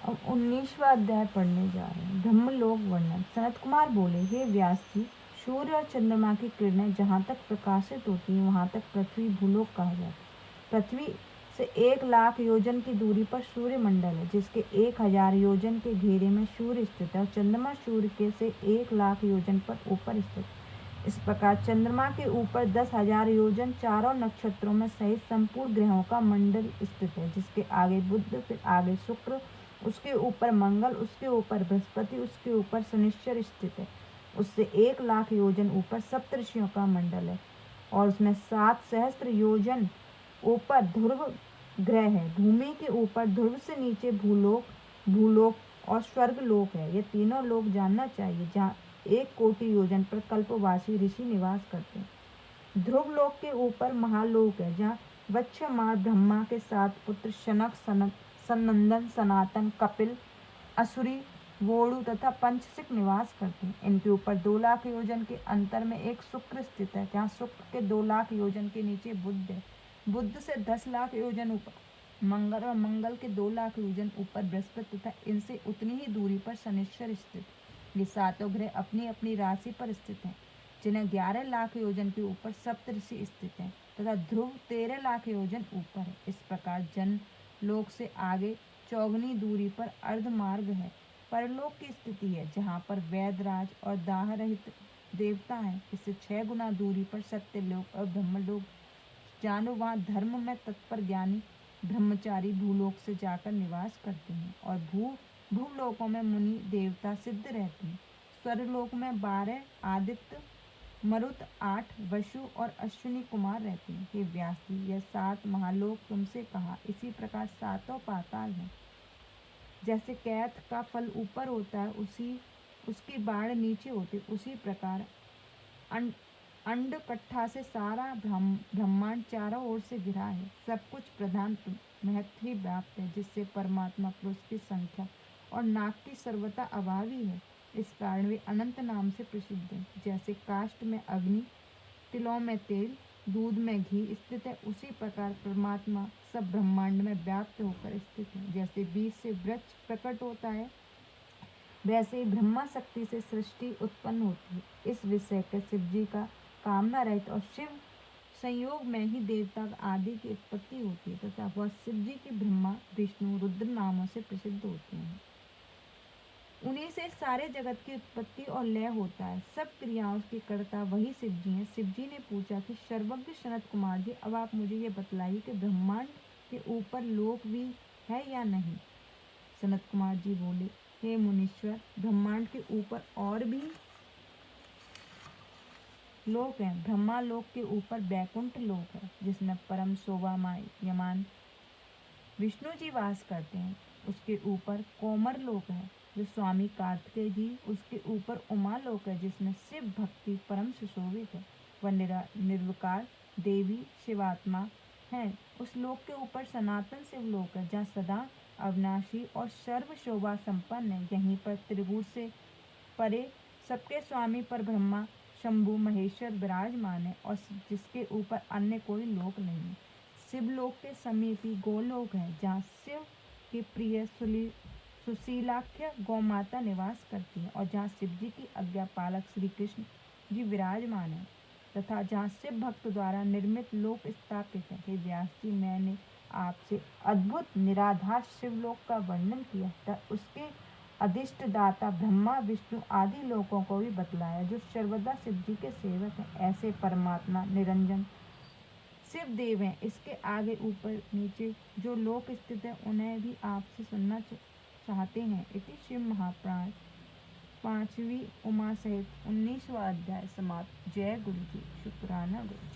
अब 19वां अध्याय पढ़ने जा रहे हैं। ब्रह्मलोक वर्णन। सनत कुमार बोले, हे व्यास जी, सूर्य और चंद्रमा की किरणें जहाँ तक प्रकाशित होती हैं वहाँ तक पृथ्वी भूलोक कहा जाता है। पृथ्वी से 1,00,000 योजन की दूरी पर सूर्य मंडल है, जिसके 1,000 योजन के घेरे में सूर्य स्थित है, और चंद्रमा सूर्य के से 1,00,000 योजन पर ऊपर स्थित है। इस प्रकार चंद्रमा के ऊपर 10,000 योजन चारों नक्षत्रों में सहित संपूर्ण ग्रहों का मंडल स्थित है, जिसके आगे बुध, फिर आगे शुक्र, उसके ऊपर मंगल, उसके ऊपर बृहस्पति, उसके ऊपर शनिश्चर स्थित है। उससे 1,00,000 योजन ऊपर सप्तऋषियों का मंडल है, और उसमें 7 सहस्त्र योजन ऊपर ध्रुव ग्रह है। भूमि के ऊपर ध्रुव से नीचे भूलोक और स्वर्गलोक है। ये तीनों लोक जानना चाहिए, जहाँ 1 कोटि योजन पर कल्पवासी ऋषि निवास करते हैं। ध्रुव लोक के ऊपर महालोक है, जहाँ वत्स्यमाण ब्रह्मा के 7 पुत्र शनक, सनंदन, सनातन, कपिल, असुरी, वोडु तथा पंचसिक निवास करते हैं। इनके ऊपर 2,00,000 योजन के अंतर में एक शुक्र स्थित है, जहाँ शुक्र के 2,00,000 योजन के नीचे बुध है। बुध से 10,00,000 योजन ऊपर मंगल, और मंगल के 2,00,000 योजन ऊपर बृहस्पति तथा इनसे उतनी ही दूरी पर शनिश्चर स्थित। ये सातों ग्रह अपनी अपनी राशि पर स्थित हैं, जिन्हें 11,00,000 योजन के ऊपर सप्तऋषि स्थित हैं, तथा ध्रुव 13,00,000 योजन ऊपर है। इस प्रकार जन लोक से आगे चौगनी दूरी पर अर्धमार्ग है। परलोक की स्थिति है, जहाँ पर वैदराज और दाह रहित देवता हैं। इससे 6 गुना दूरी पर सत्यलोक और ब्रह्मलोक जानो, वहाँ धर्म में तत्पर ज्ञानी ब्रह्मचारी भूलोक से जाकर निवास करते हैं, और भूलोकों में मुनि देवता सिद्ध रहते हैं। स्वर्गलोक में 12 आदित्य, मरुत 8, वसु और अश्विनी कुमार रहते हैं। हे व्यास जी, यह 7 महालोक तुमसे कहा। इसी प्रकार 7 पाताल हैं। जैसे कैथ का फल ऊपर होता है, उसकी बाढ़ नीचे होती है, उसी प्रकार अंड कट्ठा से सारा ब्रह्मांड चारों ओर से घिरा है। सब कुछ प्रधान महत्व ही व्याप्त है, जिससे परमात्मा पुरुष की संख्या और नाक की सर्वथा अभावी है। इस कारण वे अनंत नाम से प्रसिद्ध हैं। जैसे काष्ठ में अग्नि, तिलों में तेल, दूध में घी स्थित है, उसी प्रकार परमात्मा सब ब्रह्मांड में व्याप्त होकर स्थित है। जैसे बीज से वृक्ष प्रकट होता है, वैसे ही ब्रह्मा शक्ति से सृष्टि उत्पन्न होती है। इस विषय के शिव जी का कामना रहित और शिव संयोग में ही देवता आदि की उत्पत्ति होती है, तथा वह शिव जी की ब्रह्मा, विष्णु, रुद्र नामों से प्रसिद्ध होते हैं। उन्हीं से सारे जगत की उत्पत्ति और लय होता है। सब क्रियाओं के कर्ता वही शिव जी हैं। शिव जी ने पूछा कि सर्वज्ञ सनत कुमार जी, अब आप मुझे ये बतलाइए कि ब्रह्मांड के ऊपर लोक भी है या नहीं। सनत कुमार जी बोले, हे मुनीश्वर, ब्रह्मांड के ऊपर और भी लोक हैं। ब्रह्मा लोक के ऊपर बैकुंठ लोक है, जिसमें परम शोभायमान विष्णु जी वास करते हैं। उसके ऊपर कोमर लोक है, जो स्वामी कार्तिकेय जी। उसके ऊपर उमा लोक है, जिसमें शिव भक्ति परम सुशोभित है। वह निर्विकार देवी शिवात्मा है। उस लोक के ऊपर सनातन शिव लोक है, जहाँ सदा अविनाशी और सर्व शोभा संपन्न है। यहीं पर त्रिभुवन से परे सबके स्वामी पर ब्रह्मा शंभु महेश्वर विराजमान है, और जिसके ऊपर अन्य कोई लोक नहीं। शिवलोक के समीप ही गोलोक है, जहाँ शिव की प्रिय सुशीलाख्य गौमाता निवास करती है, और जहाँ शिव जी की आज्ञा पालक श्री कृष्ण जी विराजमान है, तथा जहाँ शिव भक्त द्वारा निर्मित लोक स्थापित है। हे व्यास जी, मैंने आपसे अद्भुत निराधार शिवलोक का वर्णन किया था। उसके अधिष्ठ दाता ब्रह्मा विष्णु आदि लोकों को भी बतलाया, जो सर्वदा शिव जी के सेवक हैं। ऐसे परमात्मा निरंजन शिव देव हैं। इसके आगे ऊपर नीचे जो लोक स्थित है, उन्हें भी आपसे सुनना चाहते हैं। इति शिव महापुराण 5वीं उमा सहित 19वां अध्याय समाप्त। जय गुरु जी। शुक्राना गुरु जी।